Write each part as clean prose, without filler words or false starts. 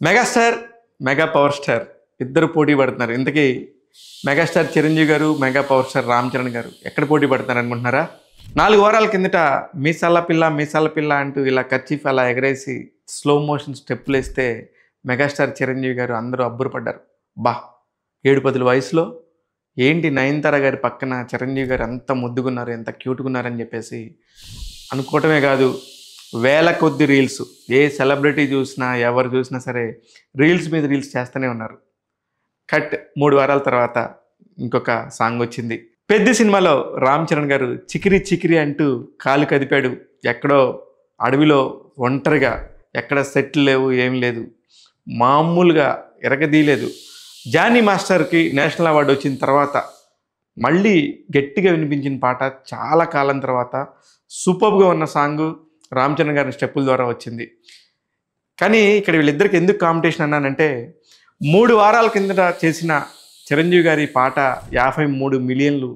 Megastar, mega power star ఇద్దరు పోటీ పడుతున్నారు. ఇంతకీ మెగాస్టార్ చిరంజీవి గారు, mega power star Ram Charan గారు ఎక్కడ పోటీ పడుతున్నారు అనుకుంటున్నారా? 4 వారాల కిందట మీసాల పిల్ల, మీసాల పిల్ల అంటూ ఇలా కర్చీఫ్ అలా ఎగరేసి స్లో మోషన్ స్టెప్పులేస్తే మెగాస్టార్ చిరంజీవి గారు అందరూ అబ్బురపడ్డారు. బా 7-10 వయసులో ఏంటి నయనతార గారి పక్కన చిరంజీవి గారు ఎంత ముద్దుగున్నారు, ఎంత క్యూట్‌గా ఉన్నారని చెప్పేసి అనుకోవటమే కాదు, వేల కొద్ది రీల్స్ ఏ సెలబ్రిటీ చూసినా, ఎవరు చూసినా సరే రీల్స్ మీద రీల్స్ చేస్తూనే ఉన్నారు. కట్ 3 వారాల తర్వాత ఇంకొక సాంగ్ వచ్చింది. 'పెద్ది' సినిమాలో రామ్ చరణ్ గారు చికిరి చికిరి అంటూ కాలు కదిపాడు. ఎక్కడో అడవిలో ఒంటరిగా, ఎక్కడ సెట్లు లేవు, ఏం లేదు, మామూలుగా ఎరగదీయలేదు. జానీ మాస్టర్కి నేషనల్ అవార్డు వచ్చిన తర్వాత మళ్ళీ గట్టిగా వినిపించిన పాట చాలా కాలం తర్వాత సూపర్గా ఉన్న సాంగు రామ్ చరణ్ గారి స్టెప్పుల ద్వారా వచ్చింది. కానీ ఇక్కడ వీళ్ళిద్దరికి ఎందుకు కాంపిటీషన్ అన్నానంటే 3 వారాల కిందట చేసిన చిరంజీవి గారి పాట 53 మిలియన్లు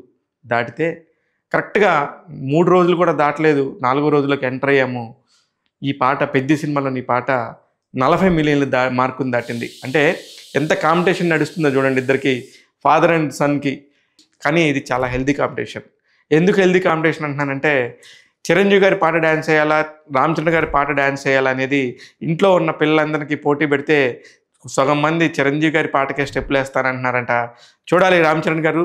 దాటితే కరెక్ట్గా 3 రోజులు కూడా దాటలేదు, 4 రోజులకు ఎంటర్ అయ్యాము. ఈ పాట 'పెద్ది' సినిమాలోని ఈ పాట 40 మిలియన్లు మార్కుని దాటింది. అంటే ఎంత కాంపిటీషన్ నడుస్తుందో చూడండి ఇద్దరికి, ఫాదర్ అండ్ సన్కి. కానీ ఇది చాలా హెల్దీ కాంపిటీషన్. ఎందుకు హెల్దీ కాంపిటీషన్ అంటున్నానంటే, చిరంజీవి గారి పాట డ్యాన్స్ చేయాలా, రామ్ చరణ్ గారి పాట డ్యాన్స్ చేయాలా అనేది ఇంట్లో ఉన్న పిల్లలందరికీ పోటీ పెడితే సగం మంది చిరంజీవి గారి పాటకే స్టెప్పులు వేస్తానంటున్నారంట. చూడాలి రామ్ చరణ్ గారు,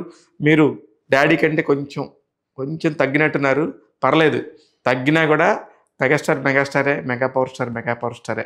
మీరు డాడీ కంటే కొంచెం తగ్గినట్టున్నారు. పర్లేదు, తగ్గినా కూడా మెగాస్టార్ మెగాస్టారే, mega power star mega power స్టారే.